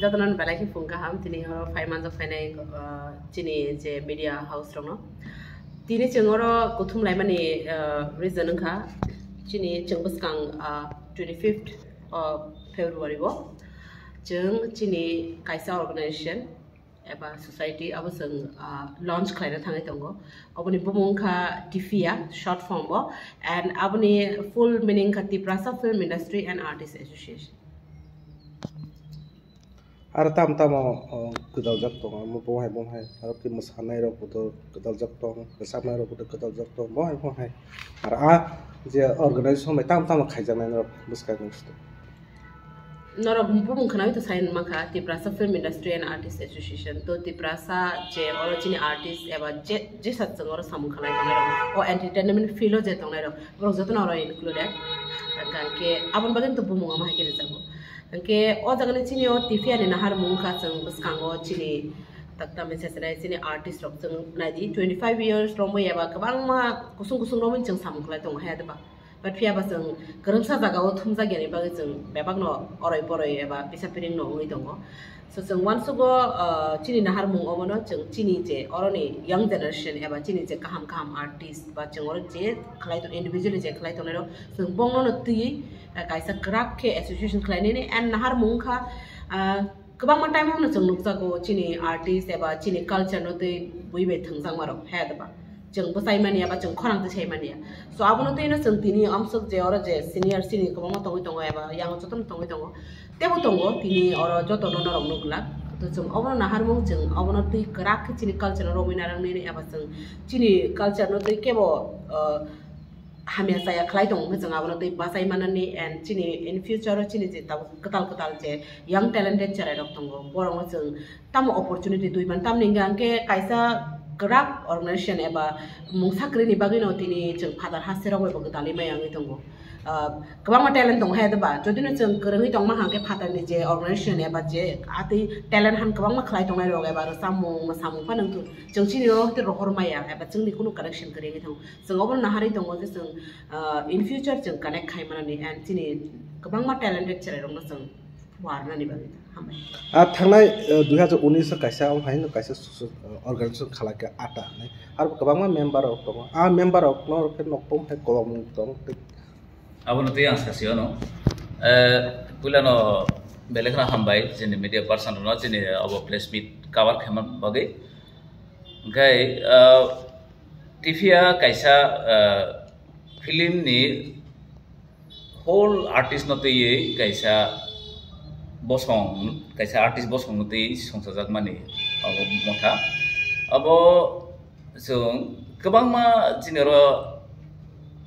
Jotonan balaki fungka ham tini oro 5 months of finai tini je media house rono tini chengoro kuthum lai mani reason kha tini chengbus kang 25th of February bo cheng tini kaisa organization eba society abasang launch khlaina thangai tongo aboni bumung kha tifia short form bo and aboni full meaning kha Tiprasa Film Industry and Artists Association. Ada tam kedal jak tong, mau bohai, harap kita masanai ro puto kedal jak tong, kesamai ro puto kedal jak tong, bohai. Ada je organisasi tam kaijanai ro buskai nusto. Nora bumbu kana itu sign maka Tiprasa Film Industry and Artists Association to Tiprasa je origin artist eba je sat sengor samu kana ro o entertainment filo je tong ro bro joto nora included ke abon bagen to bumu ma hakene jago ke o jagane chini o tifia ni nahar mungka chang buskango chini takta message rai chini artist rok chang naji 25 years romo yaba kabang ma kusung romin chang samu kala tong ha ba but pia ba chang geremsa jaga o thumja gene ba chang bebak no oroi eba bisa piring no ngi tongo so chang once go chini nahar mung omono chang chini je oroni young generation eba chini je kaham artist ba chang or je khlai to individually je khlai to nero chang bongno no tui kaisa gerak ke association khlaini and nahar mung kha kabang ma time no chang nuksa go chini artist eba chini culture no tui buibe thangjang maro ha da ba chang bosai mania ba chang khorang te chei mania so abono te no chang tini amsok je ora je senior kabang ma tongo eba yang joton tongo tebo tongo tini ora joto no rong nukla to chang abono nahar mung chang abono tui gerak ke chini culture no romina rang ni eba chang chini culture no tui kebo hamia saya khlai dong me janga abono tui basai manani and chini in future chini je tab ketal je young talented charai rok tongo borong chang tam opportunity tui ban tam ningang ke kaisa gerak organization eba mungsakri ni bagino tini chang father hasero go bagdali mayang tongo kabang talent tong ha ba jodi no chang gerangi tong ma hangke father ni je organization eba je ati talent han kabang ma khlai tong ai ro eba samung panang tu chang chini ro te ro hormaya eba chang ni kuno connection kare thong chang obon nahari tong go chang in future chang connect khai manani and chini kabang ma talented chare rong no chang warna ni bagi hamai thangnai 2019 kaisa hain kaisa organisation khalake ata nai ar kabang ma member ok tong member ok no ke nokpom hai kolom tong abon te ang sasio pulano belekna hambai jeni media person no jeni abo press meet cover khaman bagai gai tifia kaisa film ni whole artist no te kaisa kaisa artist bosong no te songsajak mani abo motha abo so kabang ma jinero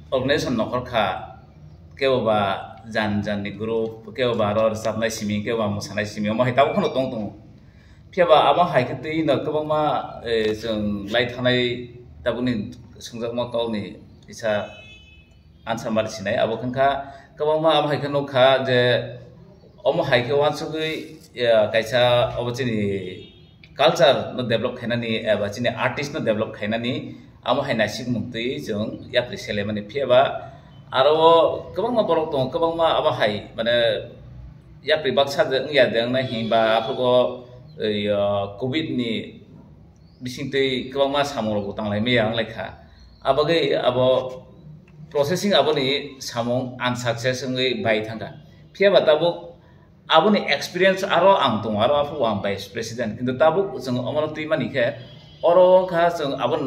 organization nokor kha keoba jan ni group keoba ror sapnai simi keoba musanai simi ma hita khono tong phiaba aba haikati na kabang ma jeng lai thanai tabuni sungjak ma tol ni isa answer mar sinai abo khankha kabang ma aba haikano kha je omo haike wan sugui kaisa obachini culture no develop khainani aba chini artist no develop khainani amo haina sik mukti jeng yapri sele mani phiaba aro kabang ma borok tong kabang ma aba hai mane yapri baksa de ya deng na himba apko covid ni bisingtei kabang ma samong ro tanglai me yang lekha abagai abo processing aboni samong unsuccess ngai bai thanga phiaba tabuk aboni experience aro ang tong aro afu ang vice president kintu tabuk jeng amano tui mani khe oro kha jeng abon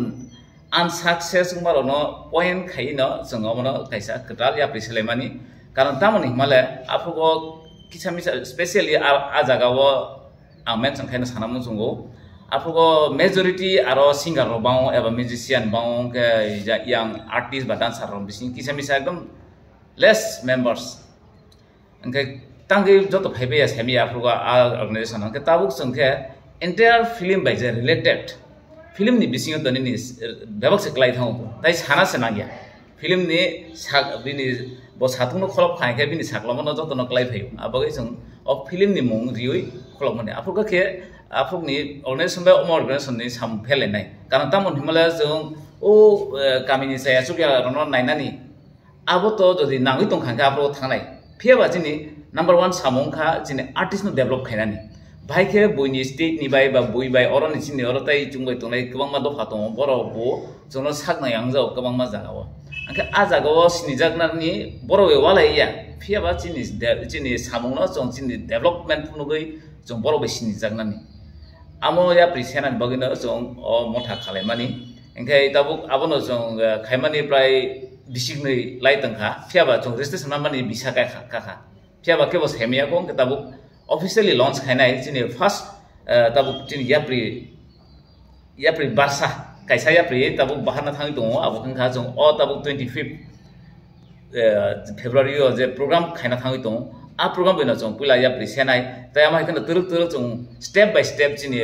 unsuccess marono point khaino jeng amano kaisa ketal ya priselemani karon tamoni male afugo kisamisa especially a jaga wo ang mention khaino sanamu jungo afugo majority aro singer ro bang eba musician bang ke young artist ba dancer ro bising kisamisa ekdom less members angke tangi joto phaibe ya semi afugo a organization ke tabuk sangke entire film by related film ni bising to ni bebak se klai thong tai sana se nangya film ni sak bini bo satung no kholop khai ke bini saklom no joto no klai phayo abagai sung of film ni mong rioi kholop mane afugo ke apuk ni organization ba organization ni sam phele nai karon tamon himala jong o kamini saya sukya rono nainani abo to jodi nangui tong khangka apro thangnai phiaba chini number 1 samung kha jine artist no develop khainani bhai ke boini state ni bai ba boi bai oro ni chini oro tai chungbai tongnai kwbang ma dofa tong boro bo jono sakna yangjao kwbang ma jagao angka a jagao sinijaknani boro we walai ya phia ba chini samung no chong chini development phunugui chong boro be sinijaknani amo ya prisenan bagino chong o motha khalaimani angkai tabuk abono chong khaimani prai disiknai laitangkha phia ba chong registration mani bisa ka phia ba kebo semia ko tabuk officially launch khainai chini first tabuk chini yapri barsa kaisa yapri tabuk bahana thangi tongo abuk kha jong o tabuk 25th February o je program khaina thangi tongo a program bena jong pula yapri senai tai amai kana turuk jong step by step chini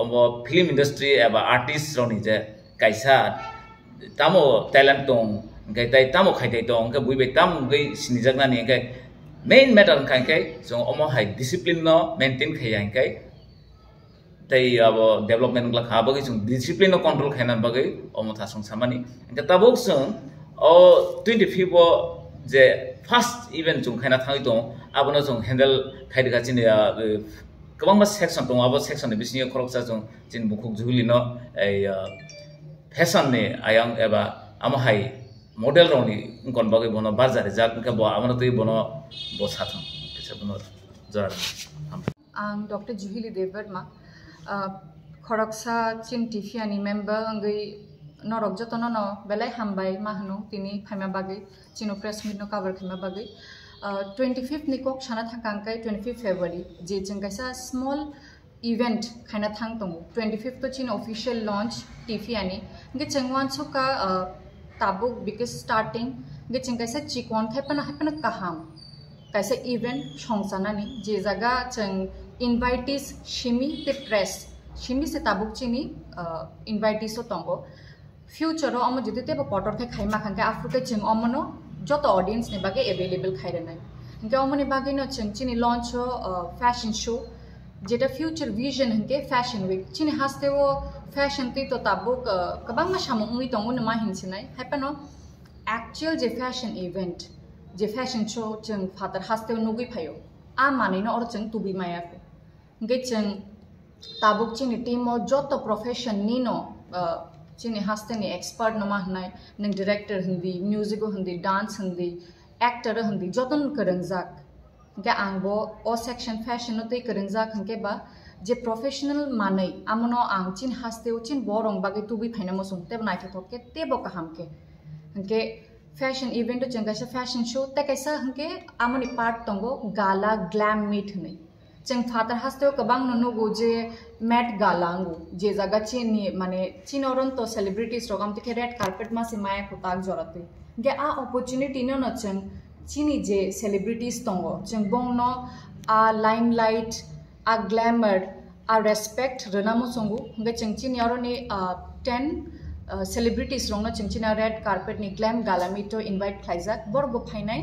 abo film industry aba artist roni je kaisa tamo talent tong ngai tai tamo khaitai tong ka buibai tam ngai sinijakna ni ngai main matter kai jong omo hai discipline no maintain khayang kai tai abo development la kha bagi jong discipline no control khaina bagi omo thasung samani ngai tabuk jong o 25 je first event jong khaina thangi tong abono jong handle khaidika chini kabang ma section tong abo section ni bisni khoroksa jong chin bukuk juli no ei fashion ni ayang eba amo hai model roni kon bagai bono bazar jak ka bo amano tei bono bo satham kisa bono jara ang Dr. Juhili Deverma khoroksa chin tifiani member ngai norok jotono no belai hambai mahno tini phaima bagai chino press meet no cover khama bagai 25th ni kok chana thangkai 25th February je chengkaisa small event khaina thang tong 25th to chin official launch tifiani nge chengwan choka tabuk because starting nge chengkaisa chikon happen kaham kaisa event songsana ni je jaga cheng invitees shimi te press shimi se tabuk chini invitees so tongo future omo jidite ba quarter the khaima khangka afruke cheng omono joto audience ne bage available khairenai nge omoni bage no cheng chini launch fashion show jeta future vision hangke fashion week chini haste wo fashion ti to tabuk kabang ma samung ui tongu na ma hinsinai happen actual je fashion event je fashion show cheng father haste nugui phayo a mani no or cheng tubi maya ko nge cheng tabuk chini team o joto profession ni no chini haste ni expert no ma hnai ning director hindi music hindi dance hindi actor hindi joton karangjak nge angbo o section fashion no te karangjak hangke ba je professional manai amono ang chin haste o chin borong bage tubi phaina mo sung te banai thokke te bo kaham ke hangke fashion event to chengkaisa fashion show te kaisa hangke amoni part tongo gala glam meet hnai cheng father haste kabang no go je mat galangu je jaga chini mane chinoron to celebrities rogam te red carpet ma simaya khotak jorate ge a opportunity no na cheng chini je celebrities tongo cheng bong no a limelight a glamour a respect renamo songu ge cheng chini aroni 10 celebrities rong na cheng china red carpet ni glam gala meet to invite khaijak borgo phainai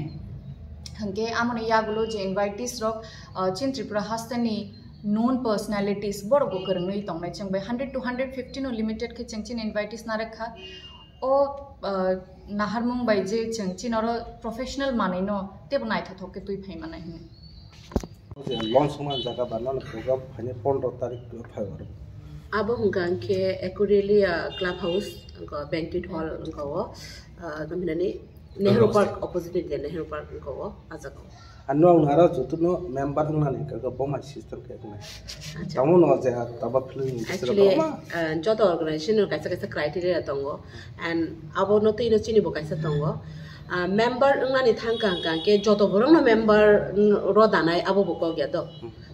hangke amone yagulo je invitees rok chin tripura hastani known personalities borgo karngai tongnai chengbai 100 to 150 no limited ke chengchin invitees na rakha o naharmung bai je chengchin oro professional manai no te banai thoke tui phai manai hin je launch ma jaga banal program phane 15 tarik phaiwar abo hungkan ke accurately club house ko banquet hall ko naminani Nehru Park opposite je Nehru Park ko ajako anno ngara jotuno member nani ka boma system ke na tamu no je taba film actually joto organization no kaisa criteria tongo and abo no te chini bo kaisa tongo member ngani thangkang ke joto borong no member ro danai abo bo ko gya do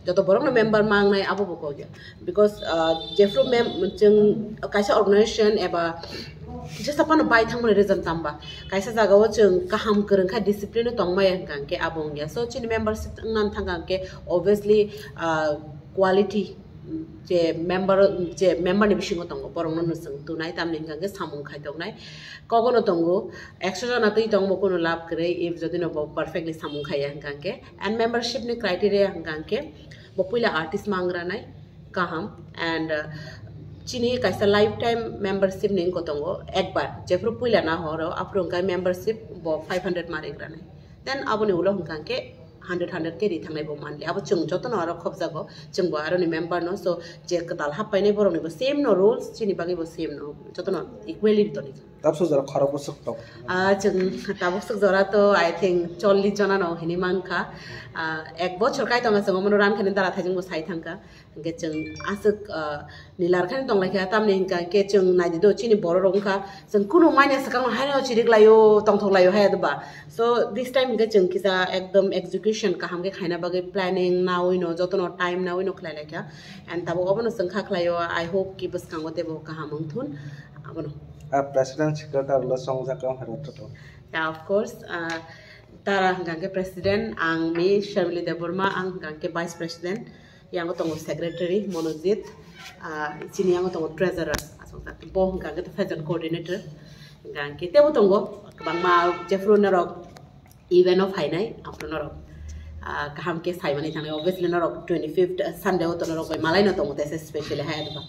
joto borong no member mangnai abo bo ko gya because jefro mem jeng kaisa organization eba just upon a buy thangmone reason tamba kaisa jaga wo chung kaham kereng kha discipline tong mai kang ke abong ya so chin membership ngan thang ke obviously quality je member ni bising tong borong no sung tu nai tam ning kang ke samung khai tong nai kogono tongo 100 jana tei tong mo kono lab kre if jodi no perfectly samung khai kang ke and membership ni criteria kang ke popular artist mangra nai kaham and chini kaisa lifetime membership ning kotongo ekbar jefru puila na horo aprong kai membership bo 500 mare grane then abone ulo hungkan ke 100 केरि थांनाय बो monthly आबो जों जतन आरो खब जागो जों बो आरो नि मेम्बार न सो जे कदाल हापायनाय बरनि बो सेम न रुल्स चिनि बागै बो सेम न जतन इक्वली दनि ताबसो जरा खराब बसक दं जों ताबो सक जरा तो आई थिंक 40 जना न हिनि मानखा एक बछर काय दङ जों मनो रान खने दारा थाजों बो साइ थांका के जों आसक निलार खने दं लायखा तामने हिंका के जों नायदि दो चिनि बर रंखा जों कुनु माइने सकां हायनो चिरिगलायो तंथलायो हायदबा सो दिस टाइम के जों किसा एकदम एग्जीक्यूशन का हमके खाइना बागै प्लानिंग नावइनो जतन टाइम नावइनो खलायलायखा एन्ड ताबो अबनो जों खाखलायो आई होप कि बस कांगोते बो का हमथुन अबनो प्रेसिडेंट सेक्रेटारि ल संजाका हरत yeah of course tara hangke president ang mi Sharmili Deborma ang hangke vice president yang tongo secretary Monojit chini yang tongo treasurer asong ta bo hangke to federal coordinator hangke tebo tongo bangma jefro narok event of hainai apno narok kaham ke saimani thang obviously narok 25th Sunday to narok malai na tongo tese specially hai ba